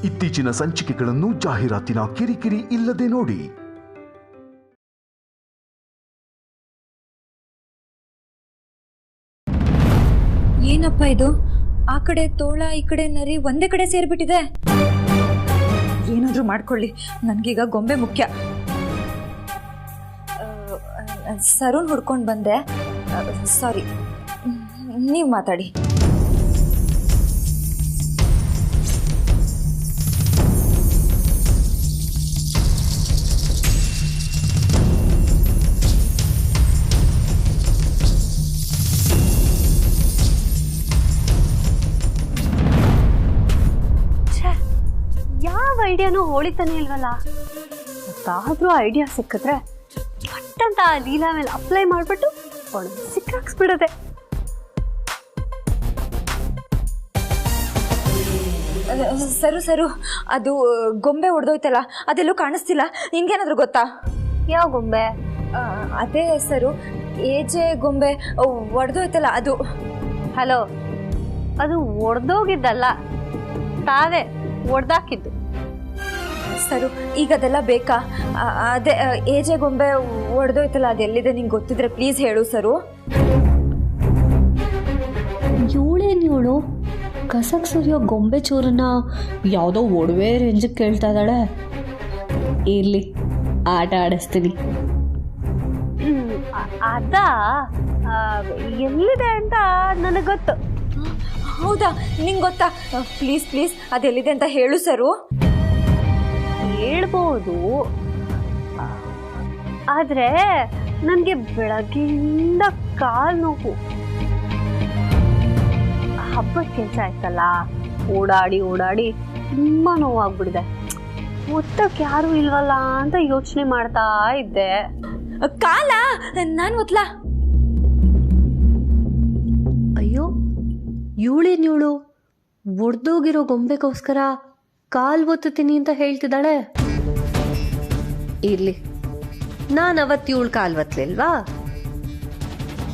ಇತ್ತೀಚಿನ ಸಂಚಿಕೆಗಳನ್ನು ಜಾಹೀರಾತಿನ ಕಿರಿಕಿರಿ ಇಲ್ಲದೆ ನೋಡಿ. ಏನಪ್ಪ ಇದು? ಆ ಕಡೆ ತೋಳ, ಈ ಕಡೆ ನರಿ ಒಂದೇ ಕಡೆ ಸೇರ್ಬಿಟ್ಟಿದೆ. ಏನಾದ್ರೂ ಮಾಡ್ಕೊಳ್ಳಿ, ನನ್ಗೀಗ ಗೊಂಬೆ ಮುಖ್ಯ. ಸರೂನ್ ಹುಡ್ಕೊಂಡು ಬಂದೆ. ಸಾರಿ, ನೀವು ಮಾತಾಡಿ. ಯಾವ ಐಡಿಯಾನೂ ಹೋಳಿತಾನೆ ಇಲ್ವಲ್ಲ. ಮತ್ತಾದ್ರೂ ಐಡಿಯಾ ಸಿಕ್ಕಿದ್ರೆ ಪಟ್ಟಂತ ಲೀಲಾ ಮೇಲೆ ಅಪ್ಲೈ ಮಾಡ್ಬಿಟ್ಟು ಸಿಕ್ಕಾಕ್ಸ್ಬಿಡದೆ. ಸರು ಅದು ಗೊಂಬೆ ಹೊಡೆದೋಯ್ತಲ್ಲ, ಅದೆಲ್ಲೂ ಕಾಣಿಸ್ತಿಲ್ಲ. ನಿಮ್ಗೇನಾದ್ರೂ ಗೊತ್ತಾ? ಯಾವ ಗೊಂಬೆ? ಅದೇ ಸರು, ಏಜೆ ಗೊಂಬೆ ಒಡೆದೋಯ್ತಲ್ಲ ಅದು. ಹಲೋ, ಅದು ಒಡೆದೋಗಿದ್ದಲ್ಲ, ತಾವೇ ಒಡೆದಾಕಿದ್ದು. ಸರು, ಈಗ ಅದೆಲ್ಲ ಬೇಕಾ? ಅದೇ ಏಜೆ ಗೊಂಬೆ ಒಡೆದೋಯ್ತಲ್ಲ, ಅದೆಲ್ಲಿದೆ ನಿಂಗೆ ಗೊತ್ತಿದ್ರೆ ಪ್ಲೀಸ್ ಹೇಳು ಸರು. ಇವಳೇನು ಕಸಕ್ ಸುರಿಯೋ ಗೊಂಬೆ ಚೂರನ್ನ ಯಾವುದೋ ಒಡವೆ ರೇಂಜಿಗೆ ಕೇಳ್ತಾ ಇದ್ದಾಳೆ. ಇರ್ಲಿ, ಆಟ ಆಡಿಸ್ತೀನಿ. ಅದ ಎಲ್ಲಿದೆ ಅಂತ ನನಗೆ ಗೊತ್ತು. ಹೌದಾ? ನಿಂಗೆ ಗೊತ್ತಾ? ಪ್ಲೀಸ್ ಪ್ಲೀಸ್ ಅದೆಲ್ಲಿದೆ ಅಂತ ಹೇಳು ಸರು. ಹೇಳ್ಬೋದು, ಆದ್ರೆ ನನಗೆ ಬೆಳಗ್ಗೆಯಿಂದ ಕಾಲು ನೋವು. ಹಬ್ಬದ ಕೆಲಸ ಆಯ್ತಲ್ಲ, ಓಡಾಡಿ ಓಡಾಡಿ ತುಂಬ ನೋವಾಗ್ಬಿಡಿದೆ. ಒತ್ತಕ್ಕೆ ಯಾರು ಇಲ್ವಲ್ಲ ಅಂತ ಯೋಚನೆ ಮಾಡ್ತಾ ಇದ್ದೆ. ಕಾಲ ನಾನು ಒತ್ಲಾ? ಅಯ್ಯೋ, ಇವಳೇನು ಒಡ್ದೋಗಿರೋ ಗೊಂಬೆಗೋಸ್ಕರ ಕಾಲ್ ಒತ್ತುತ್ತೀನಿ ಅಂತ ಹೇಳ್ತಿದ್ದಾಳೆ. ಇರ್ಲಿ, ನಾನು ಅವತ್ತು ಇವಳು ಕಾಲ್ ಒತ್ತಲಿಲ್ವಾ,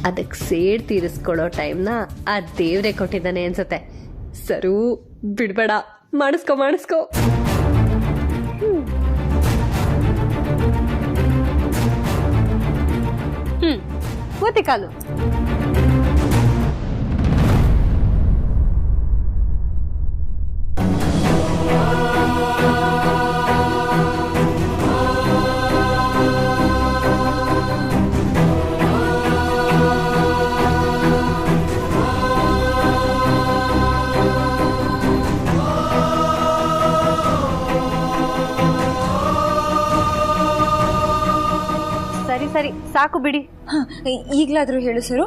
ಅದಕ್ಕೆ ಸೇಡ್ ತೀರಿಸ್ಕೊಳ್ಳೋ ಟೈಮ್ನ ಆ ದೇವ್ರೆ ಕೊಟ್ಟಿದ್ದಾನೆ ಅನ್ಸುತ್ತೆ. ಸರು, ಬಿಡ್ಬೇಡ, ಮಾಡಿಸ್ಕೊ. ಒತ್ತಿ ಕಾಲು. ಸರಿ ಸಾಕು ಬಿಡಿ. ಈಗಲಾದ್ರೂ ಹೇಳು ಸರು,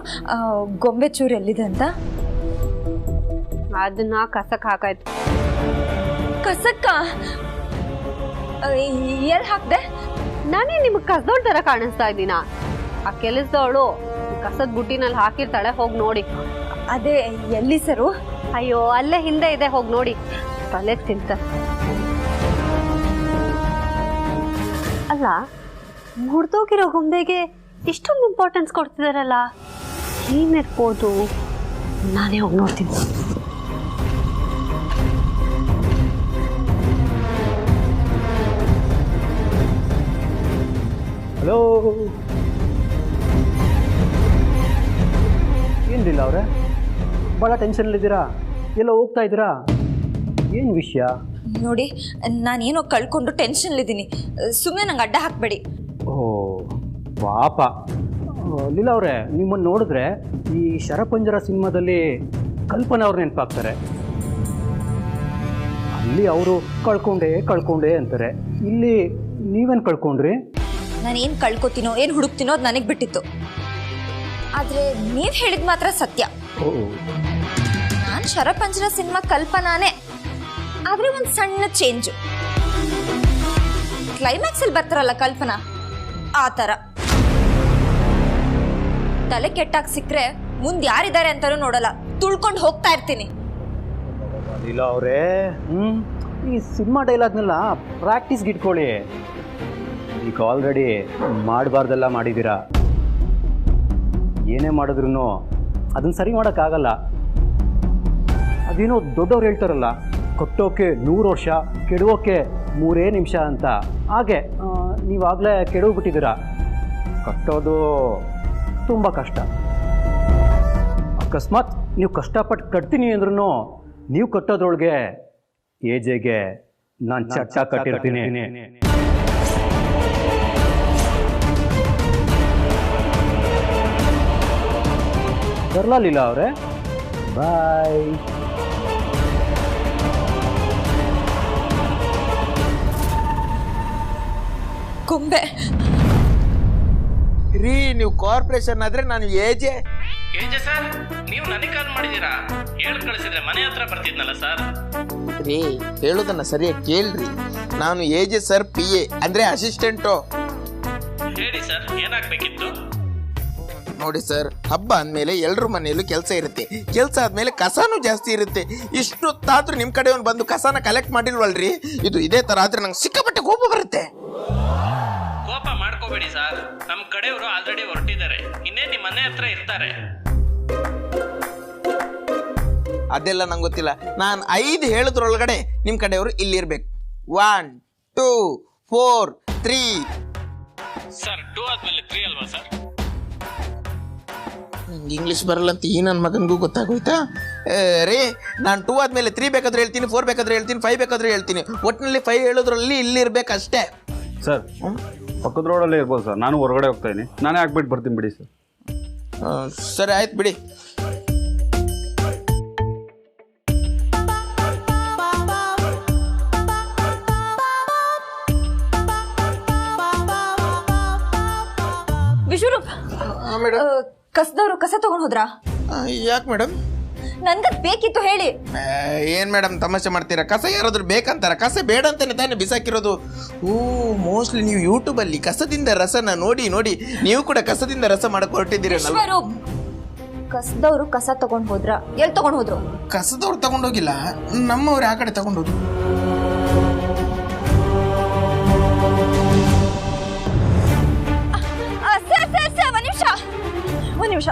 ಗೊಂಬೆ ಚೂರು ಎಲ್ಲಿದೆ ಅಂತ. ಅದನ್ನ ಕಸಕ್ ಹಾಕಾಯ್ತು. ಕಸಕ್ಕ? ಎಲ್ಲಿ ಹಾಕ್ದೆ? ನಾನೇ ನಿಮ್ಗೆ ಕಸದೋಳ್ ತರ ಕಾಣಿಸ್ತಾ ಇದ್ದೀನ? ಆ ಕೆಲಸದವಳು ಕಸದ ಬುಟ್ಟಿನಲ್ಲಿ ಹಾಕಿರ್ತಾಳೆ, ಹೋಗಿ ನೋಡಿ. ಅದೇ ಎಲ್ಲಿ ಸರು? ಅಯ್ಯೋ, ಅಲ್ಲೇ ಹಿಂದೆ ಇದೆ, ಹೋಗಿ ನೋಡಿ. ತಲೆ ತಿಂತ. ಅಲ್ಲ, ಮುರಿದೋಗಿರೋ ಗೊಂಬೆಗೆ ಇಷ್ಟೊಂದು ಇಂಪಾರ್ಟೆನ್ಸ್ ಕೊಡ್ತಿದಾರಲ್ಲ, ಏನಿರ್ಬೋದು? ನಾನೇ ಹೋಗಿ ನೋಡ್ತೀನಿ. ಹಲೋ, ಏನಿಲ್ಲ ಅವರೇ, ಭಾಳ ಟೆನ್ಷನಲ್ಲಿದ್ದೀರಾ? ಎಲ್ಲ ಹೋಗ್ತಾ ಇದ್ದೀರಾ? ಏನು ವಿಷಯ? ನೋಡಿ, ನಾನೇನೋ ಕಳ್ಕೊಂಡು ಟೆನ್ಷನ್ಲಿದ್ದೀನಿ. ಸುಮ್ಮನೆ ನಂಗೆ ಅಡ್ಡ ಹಾಕಬೇಡಿ. ಓ ಪಾಪ ಲೀಲಾ ಅವರೇ, ನಿಮ್ಮನ್ನು ನೋಡಿದ್ರೆ ಈ ಶರಪಂಜರ ಸಿನಿಮಾದಲ್ಲಿ ಕಲ್ಪನಾ ಅವ್ರು ನೆನಪಾಗ್ತಾರೆ. ಅಲ್ಲಿ ಅವರು ಕಳ್ಕೊಂಡೆ ಅಂತಾರೆ, ಇಲ್ಲಿ ನೀವೇನು ಕಳ್ಕೊಂಡ್ರಿ? ನಾನೇನು ಕಳ್ಕೊತೀನೋ ಏನು ಹುಡುಕ್ತೀನೋ ಅದು ನನಗೆ ಬಿಟ್ಟಿತ್ತು. ಆದರೆ ನೀವು ಹೇಳಿದ ಮಾತ್ರ ಸತ್ಯ. ನಾನು ಶರಪಂಜರ ಸಿನಿಮಾ ಕಲ್ಪನಾನೇ, ಆದರೆ ಒಂದು ಸಣ್ಣ ಚೇಂಜು. ಕ್ಲೈಮ್ಯಾಕ್ಸಲ್ಲಿ ಬರ್ತಾರಲ್ಲ ಕಲ್ಪನಾ, ಆ ಥರ. ತಲೆ ಕೆಟ್ಟಾಗ ಸಿಕ್ಕರೆ ಮುಂದೆ ಯಾರಿದ್ದಾರೆ ಅಂತಾನೂ ನೋಡಲ್ಲ, ತುಳ್ಕೊಂಡು ಹೋಗ್ತಾ ಇರ್ತೀನಿ. ಲೀಲಾ ಅವರೇ, ಈ ಸಿನಿಮಾ ಡೈಲಾಗ್ನೆಲ್ಲ ಪ್ರಾಕ್ಟೀಸ್ಗೆ ಇಟ್ಕೊಳ್ಳಿ. ಈಗ ಆಲ್ರೆಡಿ ಮಾಡಬಾರ್ದೆಲ್ಲ ಮಾಡಿದ್ದೀರಾ. ಏನೇ ಮಾಡಿದ್ರು ಅದನ್ನು ಸರಿ ಮಾಡೋಕ್ಕಾಗಲ್ಲ. ಅದೇನೋ ದೊಡ್ಡವ್ರು ಹೇಳ್ತಾರಲ್ಲ, ಕೊಟ್ಟೋಕೆ 100 ವರ್ಷ, ಕೆಡುವೋಕೆ 3 ನಿಮಿಷ ಅಂತ. ಹಾಗೆ ನೀವಾಗಲೇ ಕೆಡೋಗ್ಬಿಟ್ಟಿದ್ದೀರಾ. ಕಟ್ಟೋದು ತುಂಬ ಕಷ್ಟ. ಅಕಸ್ಮಾತ್ ನೀವು ಕಷ್ಟಪಟ್ಟು ಕಟ್ತೀನಿ ಅಂದ್ರೂ ನೀವು ಕಟ್ಟೋದ್ರೊಳಗೆ ಏಜೆಗೆ ನಾನು ಚಟ್ಟ ಕಟ್ಟಿರ್ತೀನಿ. ಬರಲಾ ಲೀಲಾ ಅವರೇ? ಬಾಯ್. ಗೊಂಬೆ ರೀ, ನೀವು ಕಾರ್ಪೊರೇಷನ್ ಆದ್ರೆ ನಾನು ಏಜೆ ಸರ್. ನೀವು ನನಗೆ ಕಾಲ್ ಮಾಡಿದೀರಾ? ಹೇಳಿ ಕಳಿಸಿದ್ರೆ ಮನೆ ಹತ್ರ ಬರ್ತಿದ್ನಲ್ಲ ಸರ್. ರೀ, ಹೇಳೋದನ್ನ ಸರಿಯಾಗಿ ಕೇಳ್ರಿ. ನಾನು ಏಜೆ ಸರ್, PA ಅಂದ್ರೆ ಅಸಿಸ್ಟೆಂಟು. ಹೇಳಿ ಸರ್, ಏನಾಗ್ಬೇಕಿತ್ತು? ನೋಡಿ ಸರ್, ಹಬ್ಬ ಅಂದಮೇಲೆ ಎಲ್ಲರ ಮನೆಯಲ್ಲೂ ಕೆಲಸ ಇರುತ್ತೆ. ಕೆಲಸ ಆದ್ಮೇಲೆ ಕಸನೂ ಜಾಸ್ತಿ ಇರುತ್ತೆ. ಇಷ್ಟೊತ್ತಾದ್ರೂ ನಿಮ್ಮ ಕಡೆಯವನು ಬಂದು ಕಸನ ಕಲೆಕ್ಟ್ ಮಾಡಿಲ್ವಲ್ರಿ? ಇದು ಇದೇ ತರ ಆದ್ರೆ ನಂಗೆ ಸಿಕ್ಕಾಪಟ್ಟೆ ಕೋಪ ಬರುತ್ತೆ. ಕೋಪ ಮಾಡ್ಕೋಬೇಡಿ ಸರ್, ನಮ್ಮ ಕಡೆಯವರು ಆಲ್ರೆಡಿ ಹೊರಟಿದ್ದಾರೆ. ಇನ್ನೇ ನಿಮ್ಮ ಮನೆ ಹತ್ರ ಇರ್ತಾರೆ. ಅದೆಲ್ಲ ನಂಗೆ ಗೊತ್ತಿಲ್ಲ. ನಾನು 5 ಹೇಳೋದ್ರೊಳಗಡೆ ನಿಮ್ಮ ಕಡೆಯವರು ಇಲ್ಲಿರ್ಬೇಕು. 1 2 4 3. ಸರ್ 2 ಆದ್ಮೇಲೆ 3 ಅಲ್ವಾ ಸರ್? ನಂಗೆ ಇಂಗ್ಲೀಷ್ ಬರಲ್ಲ ಅಂತ ಈ ನನ್ನ ಮಗನಿಗೂ ಗೊತ್ತಾಗೋಯ್ತಾ? ರೇ, ನಾನು 2 ಆದ್ಮೇಲೆ 3 ಬೇಕಾದ್ರೆ ಹೇಳ್ತೀನಿ, 4 ಬೇಕಾದ್ರೆ ಹೇಳ್ತೀನಿ, 5 ಬೇಕಾದ್ರೆ ಹೇಳ್ತೀನಿ. ಒಟ್ಟಿನಲ್ಲಿ 5 ಹೇಳೋದ್ರಲ್ಲಿ ಇಲ್ಲಿರ್ಬೇಕಷ್ಟೇ. ಸರ್ ಪಕ್ಕದ ರೋಡಲ್ಲೇ ಇರ್ಬೋದು ಸರ್. ನಾನು ಹೊರಗಡೆ ಹೋಗ್ತಾ ಇದ್ದೀನಿ, ನಾನೇ ಹಾಕ್ಬಿಟ್ಟು ಬರ್ತೀನಿ ಬಿಡಿ ಸರ್. ಸರಿ ಆಯ್ತು ಬಿಡಿ. ವಿಶ್ವರೂಪ್, ಕಸದವ್ರು ಕಸ ತಗೊಂಡ್ ಹೋದ್ರಾ? ಯಾಕೆ ಮೇಡಮ್? ನನ್ಗದ್ ಬೇಕಿತ್ತು, ಹೇಳಿ. ಏನ್ ಮೇಡಮ್ ತಮಾಷೆ ಮಾಡ್ತೀರಾ? ಕಸ ಯಾರಾದ್ರೂ ಬೇಕಂತಾರ? ಕಸ ಬೇಡ ಅಂತಾನೆ ತಾನೇ ಬಿಸಾಕಿರೋದು. ಮೋಸ್ಟ್ಲಿ ನೀವು ಯೂಟ್ಯೂಬಲ್ಲಿ ಕಸದಿಂದ ರಸನ ನೋಡಿ ನೋಡಿ ನೀವು ಕೂಡ ಕಸದಿಂದ ರಸ ಮಾಡಕ್ ಹೊರಟಿದ್ದೀರ. ವಿಶ್ವರೂಪ್, ಕಸದವ್ರು ಕಸ ತಗೊಂಡ್ ಹೋದ್ರ? ಎಲ್ಲಿ ತಗೊಂಡ್ ಹೋದ್ರು? ಕಸದವ್ರು ತಗೊಂಡೋಗಿಲ್ಲ, ನಮ್ಮವ್ರು ಆ ಕಡೆ ತಗೊಂಡೋದ್ರು. ಒಂದ್ ನಿಮಿಷ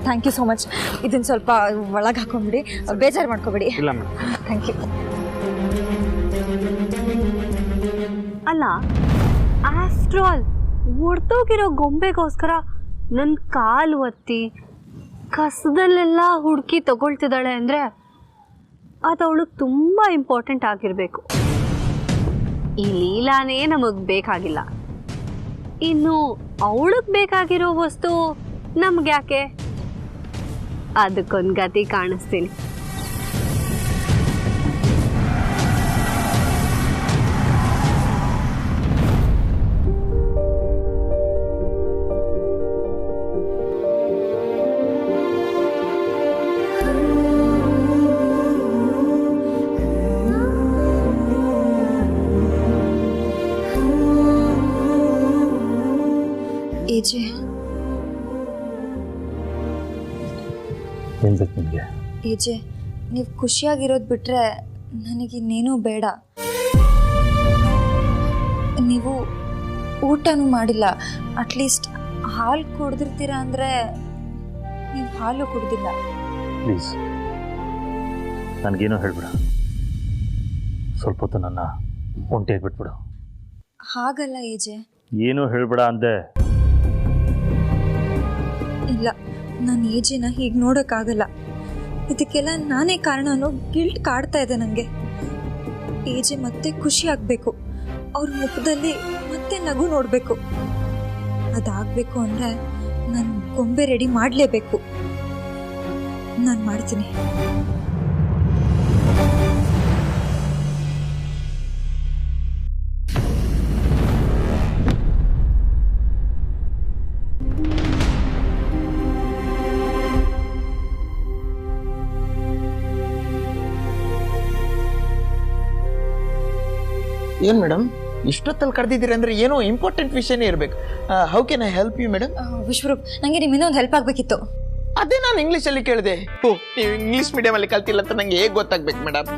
ಥ್ಯಾಂಕ್ ಯು ಸೋ ಮಚ್. ಇದನ್ನ ಸ್ವಲ್ಪ ಒಳಗೆ ಹಾಕೊಂಡ್ಬಿಡಿ, ಬೇಜಾರು ಮಾಡ್ಕೊಬೇಡಿ. ಇಲ್ಲ ಮೇಡಮ್. Thank you. ಅಲ್ಲ, ಆಫ್ಟರ್ ಆಲ್ ಒಡ್ತೋಗಿರೋ ಗೊಂಬೆಗೋಸ್ಕರ ನನ್ನ ಕಾಲು ಒತ್ತಿ ಕಸದಲ್ಲೆಲ್ಲ ಹುಡುಕಿ ತಗೊಳ್ತಿದ್ದಾಳೆ ಅಂದರೆ ಅದು ಅವಳಿಗೆ ತುಂಬ ಇಂಪಾರ್ಟೆಂಟ್ ಆಗಿರಬೇಕು. ಈ ಲೀಲಾನೇ ನಮಗೆ ಬೇಕಾಗಿಲ್ಲ, ಇನ್ನು ಅವಳಿಗೆ ಬೇಕಾಗಿರೋ ವಸ್ತು ನಮ್ಗೆ ಯಾಕೆ? ಅದಕ್ಕೊಂದು ಗತಿ ಕಾಣಿಸ್ತೀನಿ. ಏಜೆ, ಏನು ಬೇಕು ನಿಮಗೆ? ಏಜೆ, ನೀವು ಖುಷಿಯಾಗಿರೋದು ಬಿಟ್ರೆ ನನಗಿನ್ನೇನೂ ಬೇಡ. ನೀವು ಊಟನೂ ಮಾಡಿಲ್ಲ, ಅಟ್ಲೀಸ್ಟ್ ಹಾಲು ಕುಡ್ದಿರ್ತೀರ ಅಂದರೆ ನೀವು ಹಾಲು ಕುಡ್ದಿಲ್ಲ. ಪ್ಲೀಸ್ ನನಗೇನೋ ಹೇಳ್ಬಿಡ. ಸ್ವಲ್ಪ ಹೊತ್ತು ನನ್ನ ಒಂಟಿಯಾಗಿ ಬಿಟ್ಬಿಡು. ಹಾಗಲ್ಲ ಏಜೆ. ಏನೂ ಹೇಳ್ಬೇಡ ಅಂದೆ. ಇಲ್ಲ, ನಾನು ಏಜೆನ ಹೀಗೆ ನೋಡೋಕ್ಕಾಗಲ್ಲ. ಇದಕ್ಕೆಲ್ಲ ನಾನೇ ಕಾರಣ ಅನ್ನೋ ಗಿಲ್ಟ್ ಕಾಡ್ತಾ ಇದೆ ನನಗೆ. ಏಜೆ ಮತ್ತೆ ಖುಷಿ ಆಗಬೇಕು, ಅವ್ರ ಮುಖದಲ್ಲಿ ಮತ್ತೆ ನಗು ನೋಡಬೇಕು. ಅದಾಗಬೇಕು ಅಂದರೆ ನಾನು ಗೊಂಬೆ ರೆಡಿ ಮಾಡಲೇಬೇಕು. ನಾನು ಮಾಡ್ತೀನಿ. ಏನು ಮೇಡಮ್ ಇಷ್ಟೊತ್ತಲ್ಲಿ ಕರೆದಿದ್ದೀರಿ ಅಂದರೆ ಏನೋ ಇಂಪಾರ್ಟೆಂಟ್ ವಿಷಯನೇ ಇರಬೇಕು. How can I help you madam? Vishwaroop, ನನಗೆ ನಿಮ್ಮಿಂದ ಒಂದು ಹೆಲ್ಪ್ ಆಗಬೇಕಿತ್ತು. ಅದೇ ನಾನು ಇಂಗ್ಲೀಷಲ್ಲಿ ಕೇಳಿದೆ. ನೀವು ಇಂಗ್ಲೀಷ್ ಮೀಡಿಯಮಲ್ಲಿ ಕಲ್ತಿಲ್ಲ ಅಂತ ನನಗೆ ಹೇಗೆ ಗೊತ್ತಾಗ್ಬೇಕು ಮೇಡಮ್?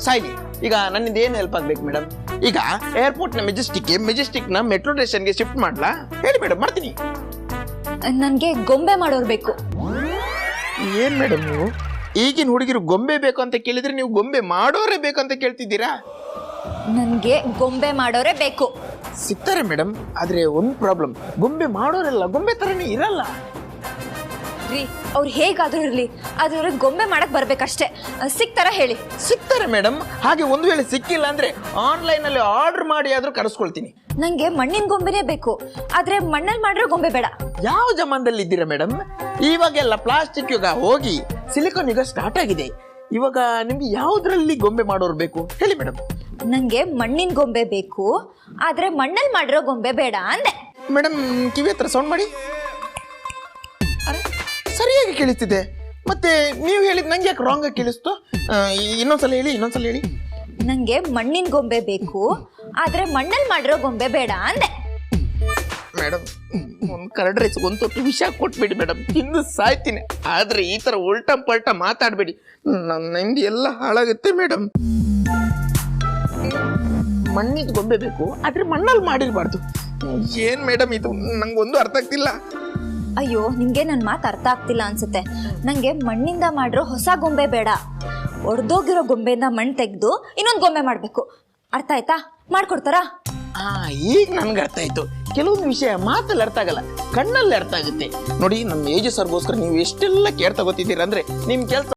ಸಾಯ್ಲಿ, ಈಗ ನನ್ನಿಂದ ಏನು ಹೆಲ್ಪ್ ಆಗ್ಬೇಕು ಮೇಡಮ್? ಈಗ ಏರ್ಪೋರ್ಟ್ನ ಮೆಜೆಸ್ಟಿಕ್ನ ಮೆಟ್ರೋ ಸ್ಟೇಷನ್ಗೆ ಶಿಫ್ಟ್ ಮಾಡ್ಲಾ? ಹೇಳಿ ಮೇಡಮ್, ಮಾಡ್ತೀನಿ. ನನಗೆ ಗೊಂಬೆ ಮಾಡೋರು ಬೇಕು. ಏನು ಮೇಡಮ್ ನೀವು ಈಗಿನ ಹುಡುಗಿರು ಗೊಂಬೆ ಬೇಕು ಅಂತ ಕೇಳಿದ್ರೆ ನೀವು ಗೊಂಬೆ ಮಾಡೋರೇ ಬೇಕು ಅಂತ ಕೇಳ್ತಿದ್ದೀರಾ? ನನಗೆ ಗೊಂಬೆ ಮಾಡೋರೇ ಬೇಕು. ಸಿಗ್ತಾರೆ ಮೇಡಮ್, ಆದರೆ ಒಂದು ಪ್ರಾಬ್ಲಮ್, ಗೊಂಬೆ ಮಾಡೋರೆಲ್ಲ ಗೊಂಬೆ ಥರನೇ ಇರಲ್ಲ ರೀ. ಅವ್ರು ಹೇಗಾದ್ರೂ ಇರಲಿ, ಆದ್ರೆ ಅವ್ರಿಗೆ ಗೊಂಬೆ ಮಾಡಕ್ ಬರ್ಬೇಕಷ್ಟೇ. ಸಿಗ್ತಾರ ಹೇಳಿ? ಸಿಗ್ತಾರೆ ಮೇಡಮ್. ಹಾಗೆ ಒಂದು ವೇಳೆ ಸಿಕ್ಕಿಲ್ಲ ಅಂದ್ರೆ ಆನ್ಲೈನಲ್ಲಿ ಆರ್ಡರ್ ಮಾಡಿ ಆದ್ರೂ ಕರೆಸ್ಕೊಳ್ತೀನಿ. ನಂಗೆ ಮಣ್ಣಿನ ಗೊಂಬೆನೇ ಬೇಕು, ಆದ್ರೆ ಮಣ್ಣಲ್ಲಿ ಮಾಡಿರೋ ಗೊಂಬೆ ಬೇಡ. ಯಾವ ಜಮಾನದಲ್ಲಿ ಇದ್ದೀರಾ ಮೇಡಮ್? ಇವಾಗೆಲ್ಲ ಪ್ಲಾಸ್ಟಿಕ್ ಯುಗ ಹೋಗಿ ಸಿಲಿಕಾನ್ ಯುಗ ಸ್ಟಾರ್ಟ್ ಆಗಿದೆ. ಇವಾಗ ನಿಮ್ಗೆ ಯಾವ್ದ್ರಲ್ಲಿ ಗೊಂಬೆ ಮಾಡೋರು ಬೇಕು ಹೇಳಿ ಮೇಡಮ್? ನಂಗೆ ಮಣ್ಣಿನ ಗೊಂಬೆ ಬೇಕು, ಆದ್ರೆ ಮಣ್ಣಲ್ಲಿ ಮಾಡಿರೋ ಗೊಂಬೆ ಬೇಡ ಅಂದೆ. ಮೇಡಮ್ ಕಿವಿ ಹತ್ರ ಸೌಂಡ್ ಮಾಡಿ. ಸರಿಯಾಗಿ ಕೇಳಿಸ್ತಿದೆ. ಮತ್ತೆ ನೀವು ಹೇಳಿದ್ ನಂಗೆ ಯಾಕೆ ರಾಂಗ್ ಆಗಿ ಕೇಳಿಸ್ತು? ಇನ್ನೊಂದ್ಸಲ ಹೇಳಿ. ನಂಗೆ ಮಣ್ಣಿನ ಗೊಂಬೆ ಬೇಕು, ಆದ್ರೆ ಮಣ್ಣಲ್ಲಿ ಮಾಡಿರೋ ಗೊಂಬೆ ಬೇಡ ಅಂದೆ. ಮೇಡಮ್ ಒಂದು ಕರಡ್ ರೈಸ್ ಒಂದು ತೊಟ್ಟು ವಿಷ ಕೊಟ್ಬೇಡಿ ಮೇಡಮ್, ಇನ್ನು ಸಾಯ್ತೀನಿ. ಆದ್ರೆ ಈ ತರ ಉಲ್ಟಾ ಪಲ್ಟಾ ಮಾತಾಡ್ಬೇಡಿ, ನಿಮ್ದು ಎಲ್ಲ ಹಾಳಾಗುತ್ತೆ ಮೇಡಮ್. ಮಣ್ಣಿನ ಗೊಂಬೆ ಬೇಕು, ಆದ್ರೆ ಮಣ್ಣಲ್ಲಿ ಮಾಡಿರ್ಬಾರ್ದು. ಏನ್ ಮೇಡಮ್ ಇದು? ನಂಗೊಂದು ಅರ್ಥ ಆಗ್ತಿಲ್ಲ. ಅಯ್ಯೋ, ನಿಮ್ಗೆ ನನ್ನ ಮಾತು ಅರ್ಥ ಆಗ್ತಿಲ್ಲ ಅನ್ಸುತ್ತೆ. ನಂಗೆ ಮಣ್ಣಿಂದ ಮಾಡಿರೋ ಹೊಸ ಗೊಂಬೆ ಬೇಡ, ಒಡೆದೋಗಿರೋ ಗೊಂಬೆಯಿಂದ ಮಣ್ಣು ತೆಗೆದು ಇನ್ನೊಂದು ಗೊಂಬೆ ಮಾಡಬೇಕು. ಅರ್ಥ ಆಯ್ತಾ? ಮಾಡ್ಕೊಡ್ತಾರಾ? ಈಗ ನನ್ಗೆ ಅರ್ಥ ಆಯ್ತು. ಕೆಲವೊಂದು ವಿಷಯ ಮಾತಲ್ಲಿ ಅರ್ಥ ಆಗಲ್ಲ, ಕಣ್ಣಲ್ಲಿ ಅರ್ಥ ಆಗುತ್ತೆ. ನೋಡಿ, ನಮ್ಮ ಏಜ್ ಸರ್ಗೋಸ್ಕರ ನೀವು ಎಷ್ಟೆಲ್ಲ ಕೇರ್ ತಗೋತಿದ್ದೀರ ಅಂದ್ರೆ ನಿಮ್ ಕೆಲಸ.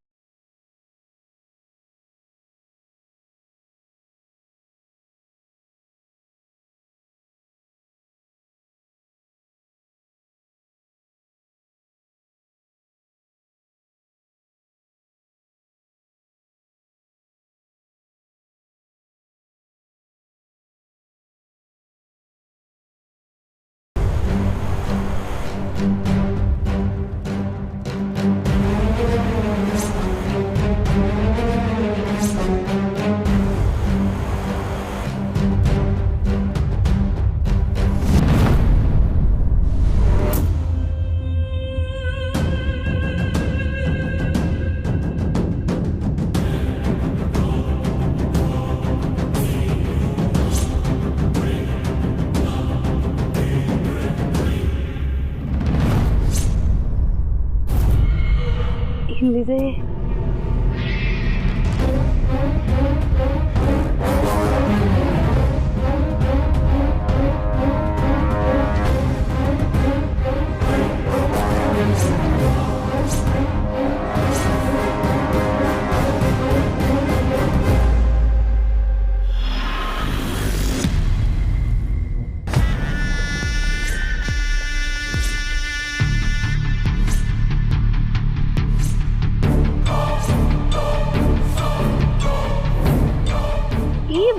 ಇಲ್ಲಿದೆ.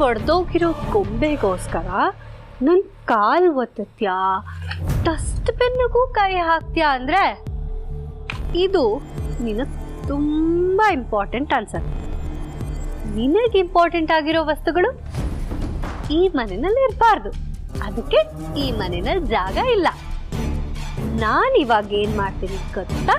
ಒಡೆದೋಗಿರೋ ಗೊಂಬೆಗೋಸ್ಕರ ನನ್ನ ಕಾಲು ಒತ್ತತ್ಯಾ, ಡಸ್ಟ್ಬಿನ್ನಿಗೂ ಕೈ ಹಾಕ್ತೀಯಾ ಅಂದರೆ ಇದು ನಿನಗೆ ತುಂಬ ಇಂಪಾರ್ಟೆಂಟ್ ಅನ್ಸತ್ತೆ. ನಿನಗೆ ಇಂಪಾರ್ಟೆಂಟ್ ಆಗಿರೋ ವಸ್ತುಗಳು ಈ ಮನೆಯಲ್ಲಿ ಇರಬಾರ್ದು, ಅದಕ್ಕೆ ಈ ಮನೆಯಲ್ಲಿ ಜಾಗ ಇಲ್ಲ. ನಾನು ಇವಾಗ ಏನು ಮಾಡ್ತೀನಿ ಗೊತ್ತಾ?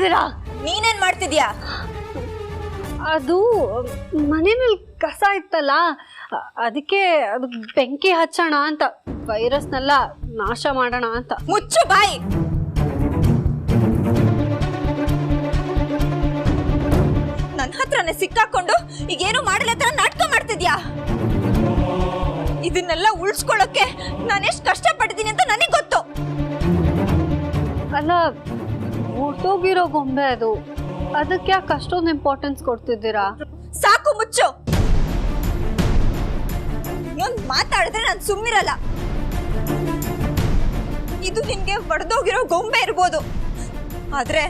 ಮಾಡ್ತಿದ್ದೀರಾ? ನೀನೇನ್ ಮಾಡ್ತಿದ್ಯಾ? ಅದು ಮನೆಯಲ್ಲಿ ಕಸ ಇತ್ತಲ್ಲ, ಅದಕ್ಕೆ ಅದು ಬೆಂಕಿ ಹಚ್ಚೋಣ ಅಂತ, ವೈರಸ್ನೆಲ್ಲ ನಾಶ ಮಾಡೋಣ ಅಂತ. ಮುಚ್ಚು ಬಾಯಿ. ನನ್ನ ಹತ್ರನೇ ಸಿಕ್ಕಾಕೊಂಡು ಈಗೇನು ಮಾಡಲ್ಲ ತರ ನಾಟಕ ಮಾಡ್ತಿದ್ಯಾ? ಇದನ್ನೆಲ್ಲ ಉಳಿಸ್ಕೊಳ್ಳೋಕೆ ನಾನೆಷ್ಟು ಕಷ್ಟಪಟ್ಟಿದ್ದೀನಿ ಅಂತ ನನಗೆ ಗೊತ್ತು. ಅಲ್ಲ, ಹೊರಟೋಗಿರೋ ಗೊಂಬೆ ಅದು, ಅದಕ್ಕೆ ಯಾಕೆ ಅಷ್ಟೊಂದು ಇಂಪಾರ್ಟೆನ್ಸ್ ಕೊಡ್ತಿದ್ದೀರಾ? ಸಾಕು, ಮುಚ್ಚು. ಇನ್ನೊಂದು ಮಾತಾಡಿದ್ರೆ ನಾನು ಸುಮ್ಮಿರಲ್ಲ. ಇದು ನಿನ್ಗೆ ಒಡೆದೋಗಿರೋ ಗೊಂಬೆ ಇರ್ಬೋದು, ಆದ್ರೆ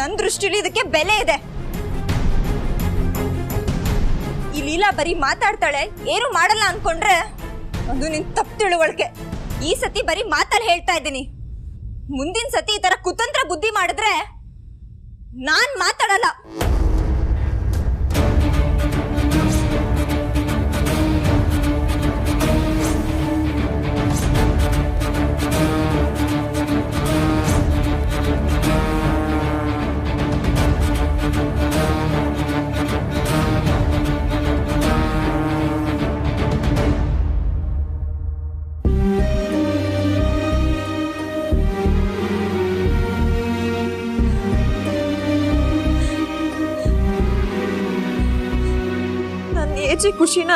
ನನ್ನ ದೃಷ್ಟಿಲಿ ಇದಕ್ಕೆ ಬೆಲೆ ಇದೆ. ಈ ಲೀಲಾ ಬರೀ ಮಾತಾಡ್ತಾಳೆ, ಏನು ಮಾಡಲ್ಲ ಅನ್ಕೊಂಡ್ರೆ ಅದು ನಿನ್ ತಪ್ಪು ತಿಳುವಳಿಕೆ. ಈ ಸತಿ ಬರೀ ಮಾತಲ್ಲಿ ಹೇಳ್ತಾ ಇದ್ದೀನಿ. ಮುಂದಿನ ಸತಿ ಈ ತರ ಕುತಂತ್ರ ಬುದ್ಧಿ ಮಾಡಿದ್ರೆ ನಾನ್ ಮಾತಾಡಲ್ಲ. ಏಜಿ ಖುಷಿನ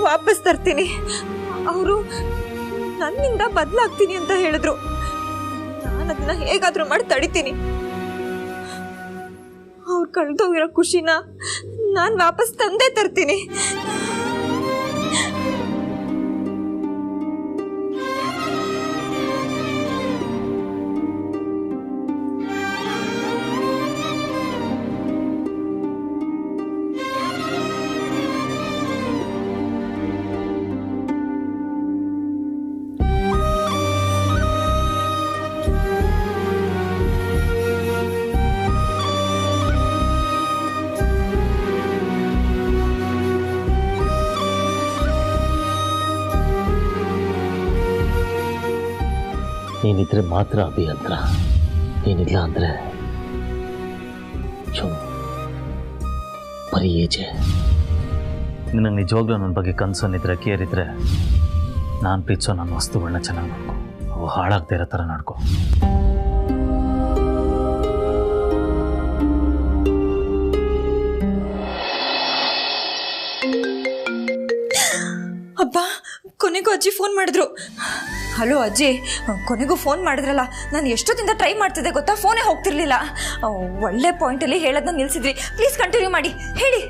ವಾಪಸ್ ತರ್ತೀನಿ. ಅವರು ನನ್ನಿಂದ ಬದಲಾಗ್ತೀನಿ ಅಂತ ಹೇಳಿದ್ರು. ನಾನು ಅದನ್ನ ಹೇಗಾದ್ರೂ ಮಾಡಿ ತಡಿತೀನಿ. ಅವ್ರು ಕಳೆದೋಗಿರೋ ಖುಷಿನ ನಾನು ವಾಪಸ್ ತಂದೆ ತರ್ತೀನಿ. ನೀನಿದ್ರೆ ಮಾತ್ರ ಅಭಿಯಂತರ, ಏನಿಲ್ಲ ಅಂದರೆ ಬರೀ ಏಜೆ. ನಿನಗೆ ನಿಜವಾಗ್ಲೂ ನನ್ನ ಬಗ್ಗೆ ಕನಸನ್ನಿದ್ರೆ, ಕೇರ್ ಇದ್ದರೆ, ನಾನು ಪ್ರೀತಿಸೋ ನನ್ನ ವಸ್ತುಗಳನ್ನ ಚೆನ್ನಾಗಿ ನೋಡ್ಕೊ. ಅವು ಹಾಳಾಗದೇ ಇರೋ ಥರ ನೋಡ್ಕೊ. ಅಬ್ಬಾ, ಕೊನೆಗೂ ಅಜ್ಜಿ ಫೋನ್ ಮಾಡಿದ್ರು. ಹಲೋ ಅಜ್ಜಿ, ಕೊನೆಗೂ ಫೋನ್ ಮಾಡಿದ್ರಲ್ಲ. ನಾನು ಎಷ್ಟೊತ್ತಿಂದ ಟ್ರೈ ಮಾಡ್ತಿದ್ದೆ ಗೊತ್ತಾ, ಫೋನೇ ಹೋಗ್ತಿರ್ಲಿಲ್ಲ. ಒಳ್ಳೆ ಪಾಯಿಂಟಲ್ಲಿ ಹೇಳೋದನ್ನ ನಿಲ್ಸಿದ್ರಿ. ಪ್ಲೀಸ್ ಕಂಟಿನ್ಯೂ ಮಾಡಿ, ಹೇಳಿ.